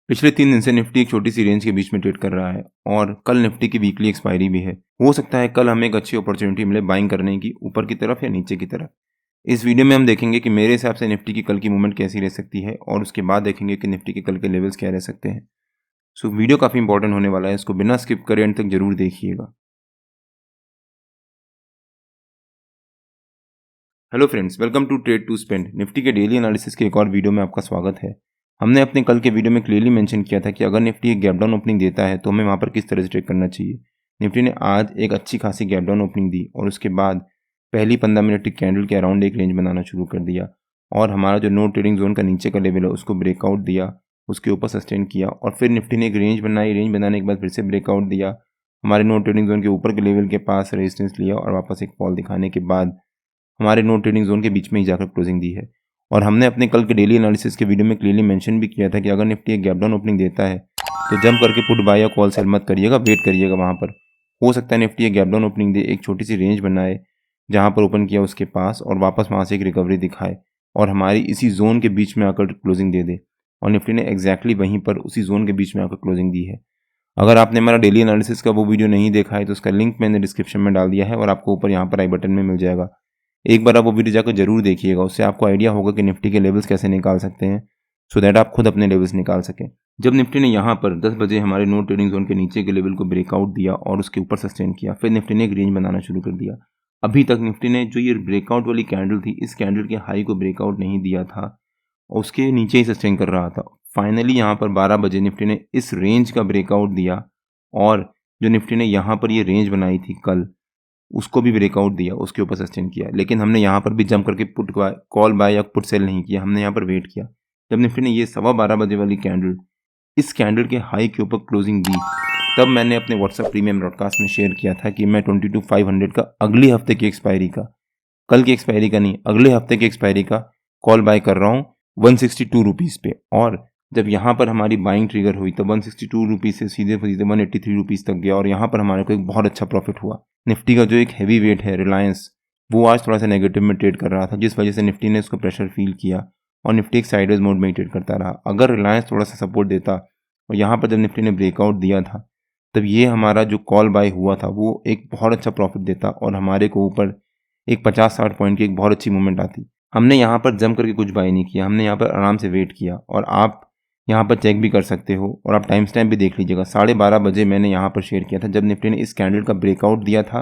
पिछले 3 दिन से निफ्टी एक छोटी सी रेंज के बीच में ट्रेड कर रहा है और कल निफ्टी की वीकली एक्सपायरी भी है। हो सकता है कल हमें एक अच्छी अपॉर्चुनिटी मिले बाइंग करने की, ऊपर की तरफ या नीचे की तरफ। इस वीडियो में हम देखेंगे कि मेरे हिसाब से निफ्टी की कल की मूवमेंट कैसी रह सकती है और उसके बाद देखेंगे कि निफ्टी के कल के लेवल्स क्या रह सकते हैं। सो वीडियो काफ़ी इंपॉर्टेंट होने वाला है, इसको बिना स्किप करे एंड तक जरूर देखिएगा। Hello friends, welcome to trade to spend. Nifty के डेली एनालिसिस के एक और वीडियो में आपका स्वागत है। हमने अपने कल के वीडियो में क्लियरली मेंशन किया था कि अगर निफ्टी एक गैप डाउन ओपनिंग देता है तो हमें वहाँ पर किस तरह से ट्रेड करना चाहिए। निफ्टी ने आज एक अच्छी खासी गैप डाउन ओपनिंग दी और उसके बाद पहली 15 मिनट की कैंडल के अराउंड एक रेंज बनाना शुरू कर दिया और हमारा जो नो ट्रेडिंग जोन का नीचे का लेवल है उसको ब्रेकआउट दिया, उसके ऊपर सस्टेन किया और फिर निफ्टी ने एक रेंज बनाई। रेंज बनाने के बाद फिर से ब्रेकआउट दिया, हमारे नो ट्रेडिंग जोन के ऊपर के लेवल के पास रेजिस्टेंस लिया और वापस एक फॉल दिखाने के बाद हमारे नो ट्रेडिंग जोन के बीच में ही जाकर क्लोजिंग दी है। और हमने अपने कल के डेली एनालिसिस के वीडियो में क्लियरली मेंशन भी किया था कि अगर निफ्टी एक गैप डाउन ओपनिंग देता है तो जंप करके पुट बाय या कॉल सेल मत करिएगा, वेट करिएगा। वहाँ पर हो सकता है निफ्टी एक गैप डाउन ओपनिंग दे, एक छोटी सी रेंज बनाए जहाँ पर ओपन किया उसके पास और वापस वहाँ से एक रिकवरी दिखाए और हमारी इसी जोन के बीच में आकर क्लोजिंग दे दे। और निफ्टी ने एग्जैक्टली वहीं पर उसी जोन के बीच में आकर क्लोजिंग दी है। अगर आपने हमारा डेली एनालिसिस का वो वीडियो नहीं देखा है तो उसका लिंक मैंने डिस्क्रिप्शन में डाल दिया है और आपको ऊपर यहाँ पर आई बटन में मिल जाएगा। एक बार आप वो वीडियो जाकर जरूर देखिएगा, उससे आपको आइडिया होगा कि निफ्टी के लेवल्स कैसे निकाल सकते हैं, सो दैट आप खुद अपने लेवल्स निकाल सकें। जब निफ्टी ने यहाँ पर 10 बजे हमारे नो ट्रेडिंग जोन के नीचे के लेवल को ब्रेकआउट दिया और उसके ऊपर सस्टेन किया, फिर निफ्टी ने एक रेंज बनाना शुरू कर दिया। अभी तक निफ्टी ने जो ये ब्रेकआउट वाली कैंडल थी, इस कैंडल के हाई को ब्रेकआउट नहीं दिया था और उसके नीचे ही सस्टेन कर रहा था। फाइनली यहाँ पर 12 बजे निफ्टी ने इस रेंज का ब्रेकआउट दिया और जो निफ्टी ने यहाँ पर ये रेंज बनाई थी कल, उसको भी ब्रेकआउट दिया, उसके ऊपर सस्टेन किया। लेकिन हमने यहाँ पर भी जंप करके पुट कॉल बाय या पुट सेल नहीं किया, हमने यहाँ पर वेट किया। जब निफ्टी ने ये 12:15 बजे वाली कैंडल, इस कैंडल के हाई के ऊपर क्लोजिंग दी, तब मैंने अपने व्हाट्सएप प्रीमियम ब्रॉडकास्ट में शेयर किया था कि मैं 22,500 का अगले हफ्ते की एक्सपायरी का, कल की एक्सपायरी का नहीं, अगले हफ्ते की एक्सपायरी का कॉल बाय कर रहा हूँ 162 रुपीज़ पे। और जब यहाँ पर हमारी बाइंग ट्रिगर हुई तो 162 रुपीज़ से सीधे 183 रुपीज़ तक गया और यहाँ पर हमारे को एक बहुत अच्छा प्रॉफिट हुआ। निफ्टी का जो एक हैवी वेट है रिलायंस, वो आज थोड़ा सा नेगेटिव में ट्रेड कर रहा था, जिस वजह से निफ्टी ने इसको प्रेशर फील किया और निफ्टी एक साइडवेज मोड में ही ट्रेड करता रहा। अगर रिलायंस थोड़ा सा सपोर्ट देता और यहाँ पर जब निफ्टी ने ब्रेकआउट दिया था, तब ये हमारा जो कॉल बाय हुआ था वो एक बहुत अच्छा प्रॉफिट देता और हमारे को ऊपर एक 50-60 पॉइंट की एक बहुत अच्छी मूवमेंट आती। हमने यहाँ पर जम करके कुछ बाय नहीं किया, हमने यहाँ पर आराम से वेट किया और आप यहाँ पर चेक भी कर सकते हो और आप टाइम स्टैम्प भी देख लीजिएगा। 12:30 बजे मैंने यहाँ पर शेयर किया था जब निफ्टी ने इस कैंडल का ब्रेकआउट दिया था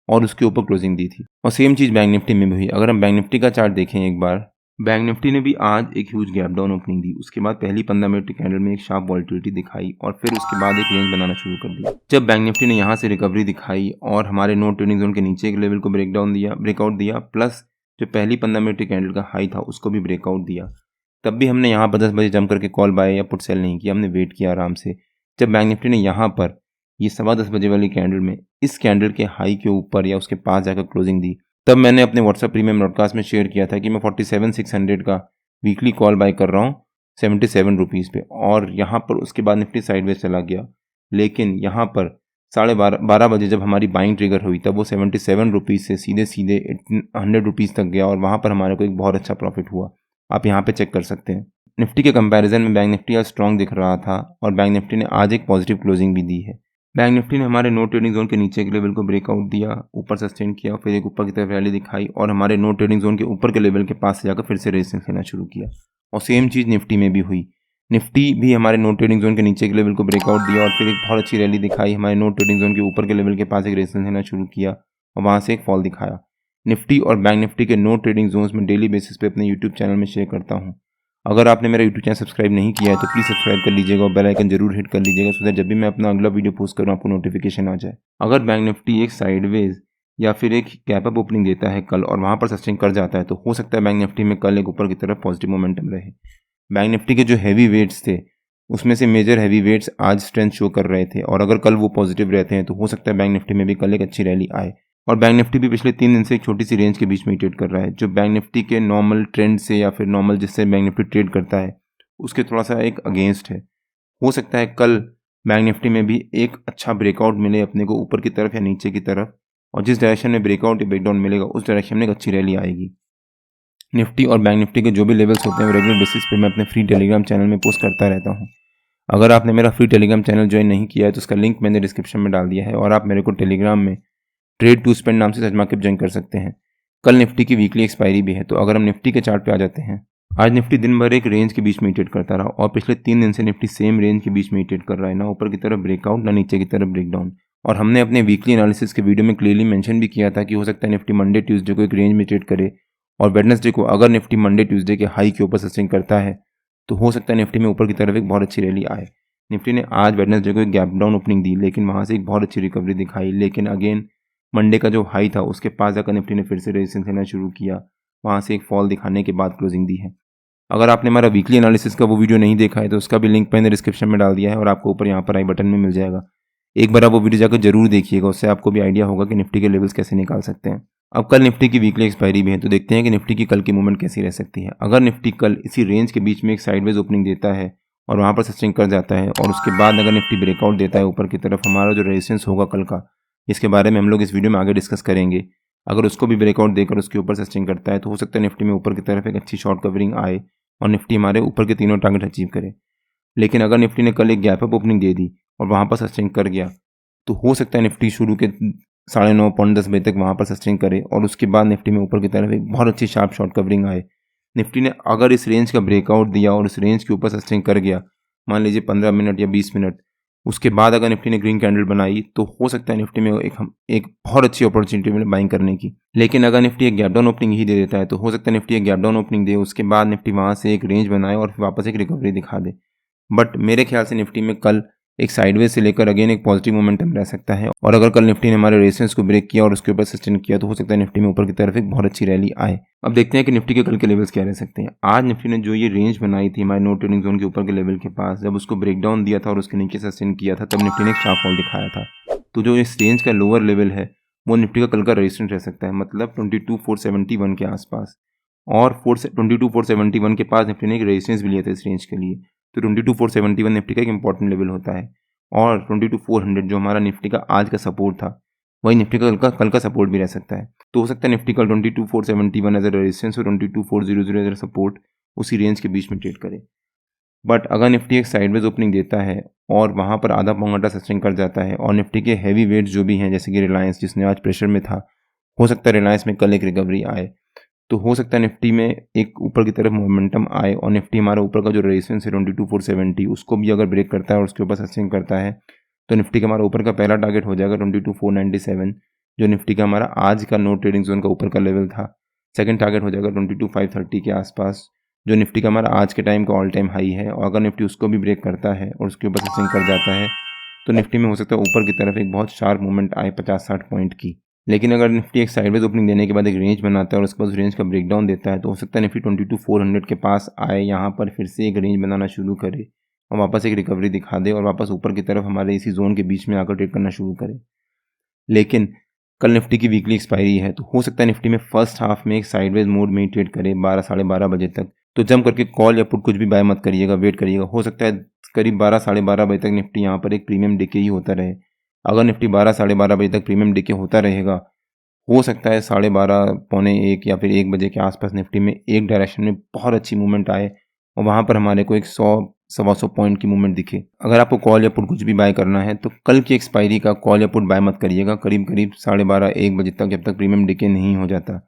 और उसके ऊपर क्लोजिंग दी थी। और सेम चीज़ बैंक निफ्टी में भी हुई। अगर हम बैंक निफ्टी का चार्ट देखें एक बार, बैंक निफ्टी ने भी आज एक ह्यूज गैप डाउन ओपनिंग दी, उसके बाद पहली 15 मिनट की कैंडल में एक शार्प वॉलिटिलिटी दिखाई और फिर उसके बाद एक रेंज बनाना शुरू कर दिया। जब बैंक निफ्टी ने यहाँ से रिकवरी दिखाई और हमारे नो ट्रेडिंग जोन के नीचे के लेवल को ब्रेकआउट दिया प्लस जो पहली 15 मिनट की कैंडल का हाई था उसको भी ब्रेकआउट दिया, तब भी हमने यहाँ पर 10 बजे जम करके कॉल बाय या पुट सेल नहीं किया, हमने वेट किया आराम से। जब बैंक निफ्टी ने यहाँ पर ये 10:15 बजे वाली कैंडल में इस कैंडल के हाई के ऊपर या उसके पास जाकर क्लोजिंग दी, तब मैंने अपने व्हाट्सएप प्रीमियम ब्रॉडकास्ट में शेयर किया था कि मैं 47,600 का वीकली कॉल बाय कर रहा हूँ 77 रुपीज़ पे। और यहाँ पर उसके बाद निफ्टी साइडवेज चला गया, लेकिन यहाँ पर 12:30 बजे जब हमारी बाइंग ट्रिगर हुई तब वो 77 रुपीज़ से सीधे 100 रुपीज़ तक गया और वहाँ पर हमारे को एक बहुत अच्छा प्रॉफिट हुआ। आप यहाँ पे चेक कर सकते हैं। निफ्टी के कंपैरिजन में बैंक निफ्टी आज स्ट्रॉन्ग दिख रहा था और बैंक निफ्टी ने आज एक पॉजिटिव क्लोजिंग भी दी है। बैंक निफ्टी ने हमारे नो ट्रेडिंग जोन के नीचे के लेवल को ब्रेकआउट दिया, ऊपर सस्टेन किया, फिर एक ऊपर की तरफ रैली दिखाई और हमारे नो ट्रेडिंग जोन के ऊपर के लेवल के पास से जाकर फिर से रेजिस्टेंस लेना शुरू किया। और सेम चीज़ निफ्टी में भी हुई। निफ्टी भी हमारे नो ट्रेडिंग जोन के नीचे के लेवल को ब्रेकआउट दिया और फिर एक बहुत अच्छी रैली दिखाई, हमारे नो ट्रेडिंग जोन के ऊपर के लेवल के पास एक रेजिस्टेंस लेना शुरू किया और वहाँ से एक फॉल दिखाया। निफ्टी और बैंक निफ्टी के नो ट्रेडिंग जोन्स में डेली बेसिस पे अपने यूट्यूब चैनल में शेयर करता हूँ। अगर आपने मेरा यूट्यूब चैनल सब्सक्राइब नहीं किया है तो प्लीज़ सब्सक्राइब कर लीजिएगा और बेल आइकन जरूर हिट कर लीजिएगा, सो दैट जब भी मैं अपना अगला वीडियो पोस्ट करूँ आपको नोटिफिकेशन आ जाए। अगर बैंक निफ्टी एक साइडवेज या फिर एक गैप अप ओपनिंग देता है कल और वहाँ पर सस्टेन कर जाता है तो हो सकता है बैंक निफ्टी में कल एक ऊपर की तरफ पॉजिटिव मोमेंटम रहे। बैंक निफ्टी के जो हैवी वेट्स थे उसमें से मेजर हैवी वेट्स आज स्ट्रेंथ शो कर रहे थे और अगर कल वो पॉजिटिव रहते हैं तो हो सकता है बैंक निफ्टी में भी कल एक अच्छी रैली आए। और बैंक निफ्टी भी पिछले 3 दिन से एक छोटी सी रेंज के बीच में ही ट्रेड कर रहा है, जो बैंक निफ्टी के नॉर्मल ट्रेंड से या फिर नॉर्मल जिससे बैंक निफ्टी ट्रेड करता है उसके थोड़ा सा एक अगेंस्ट है। हो सकता है कल बैंक निफ्टी में भी एक अच्छा ब्रेकआउट मिले अपने को ऊपर की तरफ या नीचे की तरफ, और जिस डायरेक्शन में ब्रेकआउट या ब्रेकडाउन मिलेगा उस डायरेक्शन में एक अच्छी रैली आएगी। निफ्टी और बैंक निफ्टी के जो भी लेवल्स होते हैं वो रेगुलर बेसिस पे मैं अपने फ्री टेलीग्राम चैनल में पोस्ट करता रहता हूँ। अगर आपने मेरा फ्री टेलीग्राम चैनल ज्वाइन नहीं किया है तो उसका लिंक मैंने डिस्क्रिप्शन में डाल दिया है और आप मेरे को टेलीग्राम में ट्रेड टू स्पेंड नाम से सर्च मार के ज्वाइन कर सकते हैं। कल निफ्टी की वीकली एक्सपायरी भी है, तो अगर हम निफ्टी के चार्ट पे आ जाते हैं, आज निफ्टी दिन भर एक रेंज के बीच में ट्रेड करता रहा और पिछले 3 दिन से निफ्टी सेम रेंज के बीच में ट्रेड कर रहा है, ना ऊपर की तरफ ब्रेकआउट ना नीचे की तरफ ब्रेकडाउन। और हमने अपने वीकली एनालिसिस के वीडियो में क्लियरली मेंशन भी किया था कि हो सकता है निफ्टी मंडे ट्यूसडे को एक रेंज में ट्रेड करे और वेडनेसडे को अगर निफ्टी मंडे ट्यूसडे के हाई के ऊपर सस्टेन करता है तो हो सकता है निफ्टी में ऊपर की तरफ एक बहुत अच्छी रैली आए। निफ्टी ने आज वेडनेसडे को एक गैप डाउन ओपनिंग दी, लेकिन वहाँ से एक बहुत अच्छी रिकवरी दिखाई, लेकिन अगेन मंडे का जो हाई था उसके पास जाकर निफ्टी ने फिर से रेजिस्टेंस लेना शुरू किया, वहाँ से एक फॉल दिखाने के बाद क्लोजिंग दी है। अगर आपने हमारा वीकली एनालिसिस का वो वीडियो नहीं देखा है तो उसका भी लिंक मैंने डिस्क्रिप्शन में डाल दिया है और आपको ऊपर यहाँ पर आई बटन में मिल जाएगा। एक बार आप वो वीडियो जाकर जरूर देखिएगा, उससे आपको भी आइडिया होगा कि निफ्टी के लेवल्स कैसे निकाल सकते हैं। अब कल निफ्टी की वीकली एक्सपायरी भी है, तो देखते हैं कि निफ्टी की कल की मूवमेंट कैसी रह सकती है। अगर निफ्टी कल इसी रेंज के बीच में एक साइडवेज ओपनिंग देता है और वहाँ पर सस्टेन कर जाता है और उसके बाद अगर निफ्टी ब्रेकआउट देता है ऊपर की तरफ, हमारा जो रेजिस्टेंस होगा कल का, इसके बारे में हम लोग इस वीडियो में आगे डिस्कस करेंगे, अगर उसको भी ब्रेकआउट देकर उसके ऊपर सस्टेन करता है तो हो सकता है निफ्टी में ऊपर की तरफ एक अच्छी शॉर्ट कवरिंग आए और निफ्टी हमारे ऊपर के तीनों टारगेट अचीव करे। लेकिन अगर निफ्टी ने कल एक गैप अप ओपनिंग दे दी और वहाँ पर सस्टेन कर गया तो हो सकता है निफ्टी शुरू के 9:30 पौने 10 बजे तक वहाँ पर सस्टेन करे और उसके बाद निफ्टी में ऊपर की तरफ एक बहुत अच्छी शार्प शॉर्ट कवरिंग आए। निफ्टी ने अगर इस रेंज का ब्रेकआउट दिया और इस रेंज के ऊपर सस्टेन कर गया, मान लीजिए 15 मिनट या 20 मिनट, उसके बाद अगर निफ्टी ने ग्रीन कैंडल बनाई तो हो सकता है निफ्टी में एक बहुत अच्छी अपॉर्चुनिटी मिले बाइंग करने की। लेकिन अगर निफ्टी एक गैप डाउन ओपनिंग ही दे देता है तो हो सकता है निफ्टी एक गैप डाउन ओपनिंग दे, उसके बाद निफ्टी वहाँ से एक रेंज बनाए और फिर वापस एक रिकवरी दिखा दे। बट मेरे ख्याल से निफ्टी में कल एक साइडवेज से लेकर अगेन एक पॉजिटिव मोमेंटम रह सकता है और अगर कल निफ्टी ने हमारे रेजिस्टेंस को ब्रेक किया और उसके ऊपर सस्टेन किया तो हो सकता है निफ्टी में ऊपर की तरफ एक बहुत अच्छी रैली आए। अब देखते हैं कि निफ्टी के कल के लेवल्स क्या रह सकते हैं। आज निफ्टी ने जो ये रेंज बनाई थी हमारे नो ट्रेडिंग जोन के ऊपर के लेवल के पास, जब उसको ब्रेकडाउन दिया था और उसके नीचे सस्टेन किया था तब निफ्टी ने एक शार्प फॉल दिखाया था। तो जो इस रेंज का लोअर लेवल है वो निफ्टी का कल का रेजिस्टेंस रह सकता है, मतलब 22,471 के आसपास, और 22,471 के पास निफ्टी ने एक रेजिस्टेंस भी लिया था इस रेंज के लिए। तो 22,471 निफ्टी का एक इंपॉर्टेंट लेवल होता है और 22,400 जो हमारा निफ्टी का आज का सपोर्ट था वही निफ्टी का कल का सपोर्ट भी रह सकता है। तो हो सकता है निफ्टी कल 22,471 एज अ रेजिस्टेंस और 22,400 एज अ सपोर्ट उसी रेंज के बीच में ट्रेड करे। बट अगर निफ्टी एक साइडवेज ओपनिंग देता है और वहाँ पर आधा पौन घंटा सस्टेन कर जाता है और निफ्टी के हैवी वेट्स जो भी हैं जैसे कि रिलायंस जिसने आज प्रेशर में था, हो सकता है रिलायंस में कल एक रिकवरी आए, तो हो सकता है निफ्टी में एक ऊपर की तरफ मोमेंटम आए और निफ्टी हमारा ऊपर का जो रेजिस्टेंस है 22,470 उसको भी अगर ब्रेक करता है और उसके ऊपर सस्टेन करता है तो निफ्टी का हमारा ऊपर का पहला टारगेट हो जाएगा 22,497 जो निफ्टी का हमारा आज का नो ट्रेडिंग जोन का ऊपर का लेवल था। सेकंड टारगेट हो जाएगा 22,530 के आसपास जो निफ्टी का हमारा आज के टाइम का ऑल टाइम हाई है, और अगर निफ्टी उसको भी ब्रेक करता है और उसके ऊपर सस्टेन कर जाता है तो निफ्टी में हो सकता है ऊपर की तरफ एक बहुत शार्प मूवमेंट आए 50-60 पॉइंट की। लेकिन अगर निफ्टी एक साइडवेज ओपनिंग देने के बाद एक रेंज बनाता है और उसके बाद उस रेंज का ब्रेकडाउन देता है तो हो सकता है निफ्टी 22,400 के पास आए, यहाँ पर फिर से एक रेंज बनाना शुरू करे और वापस एक रिकवरी दिखा दे और वापस ऊपर की तरफ हमारे इसी जोन के बीच में आकर ट्रेड करना शुरू करे। लेकिन कल निफ्टी की वीकली एक्सपायरी है तो हो सकता है निफ्टी में फर्स्ट हाफ में एक साइडवेज मोड में ही ट्रेड करे 12-12:30 बजे तक। तो जम करके कॉल या पुट कुछ भी बाय मत करिएगा, वेट करिएगा। हो सकता है करीब 12-12:30 बजे तक निफ्टी यहाँ पर एक प्रीमियम डिके ही होता रहे। अगर निफ्टी 12-12:30 बजे तक प्रीमियम डिके होता रहेगा, हो सकता है 12:30 पौने 1 या फिर 1 बजे के आसपास निफ्टी में एक डायरेक्शन में बहुत अच्छी मूवमेंट आए और वहाँ पर हमारे को एक 100-125 पॉइंट की मूवमेंट दिखे। अगर आपको कॉल या पुट कुछ भी बाय करना है तो कल की एक्सपायरी का कॉल या पुट बाय मत करिएगा करीब 12:30-1 बजे तक, जब तक प्रीमियम डिके नहीं हो जाता।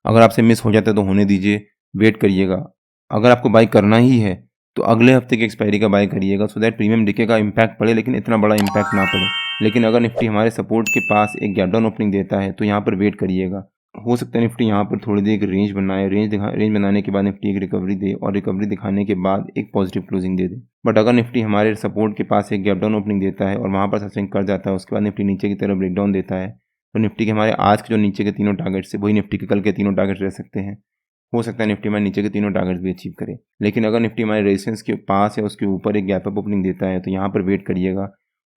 अगर आपसे मिस हो जाता है तो होने दीजिए, वेट करिएगा। अगर आपको बाय करना ही है तो अगले हफ्ते की एक्सपायरी का बाय करिएगा सो दैट प्रीमियम डिके का इम्पैक्ट पड़े लेकिन इतना बड़ा इम्पैक्ट ना पड़े। लेकिन अगर निफ्टी हमारे सपोर्ट के पास एक गैप डाउन ओपनिंग देता है तो यहाँ पर वेट करिएगा। हो सकता है निफ्टी यहाँ पर थोड़ी देर एक रेंज बनाए, रेंज बनाने के बाद निफ्टी एक रिकवरी दे और रिकवरी दिखाने के बाद एक positive closing they they. But अगर निफ्टी हमारे सपोर्ट के पास एक गैप डाउन ओपनिंग देता है और वहाँ पर सस्टेन कर जाता है, उसके बाद निफ्टी नीचे की तरफ ब्रेकडाउन देता है तो निफ्टी के हमारे आज के जो नीचे के तीनों टारगेट्स है वही निफ्टी के कल के तीनों टारगेट्स रह सकते हैं। हो सकता है निफ्टी हमारे नीचे के तीनों टारगेट्स भी अचीव करे। लेकिन अगर निफ्टी हमारे रेजिस्टेंस के पास या उसके ऊपर एक गैप अप ओपनिंग देता है तो यहाँ पर वेट करिएगा।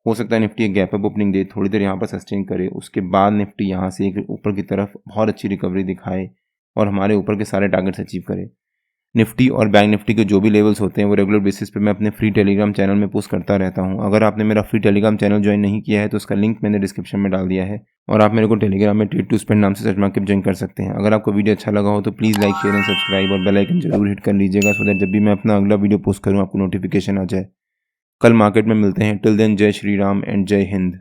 हो सकता है निफ्टी एक गैप अप ओपनिंग दे, थोड़ी देर यहाँ पर सस्टेन करे, उसके बाद निफ्टी यहाँ से एक ऊपर की तरफ बहुत अच्छी रिकवरी दिखाए और हमारे ऊपर के सारे टारगेट्स अचीव करे। निफ्टी और बैंक निफ्टी के जो भी लेवल्स होते हैं वो रेगुलर बेसिस पे मैं अपने फ्री टेलीग्राम चैनल में पोस्ट करता रहता हूँ। अगर आपने मेरा फ्री टेलीग्राम चैनल ज्वाइन नहीं किया है तो उसका लिंक मैंने डिस्क्रिप्शन में डाल दिया है और आप मेरे को टेलीग्राम में ट्रेड टू स्पेंड नाम से सर्च मार के ज्वाइन कर सकते हैं। अगर आपको वीडियो अच्छा लगा हो तो please like share and subscribe और बेल आइकन जरूर हिट कर लीजिएगा सो दैट जब भी मैं अपना अगला वीडियो पोस्ट करूँ आपको नोटिफिकेशन आ जाए। कल मार्केट में मिलते हैं। टिल देन जय श्री राम एंड जय हिंद।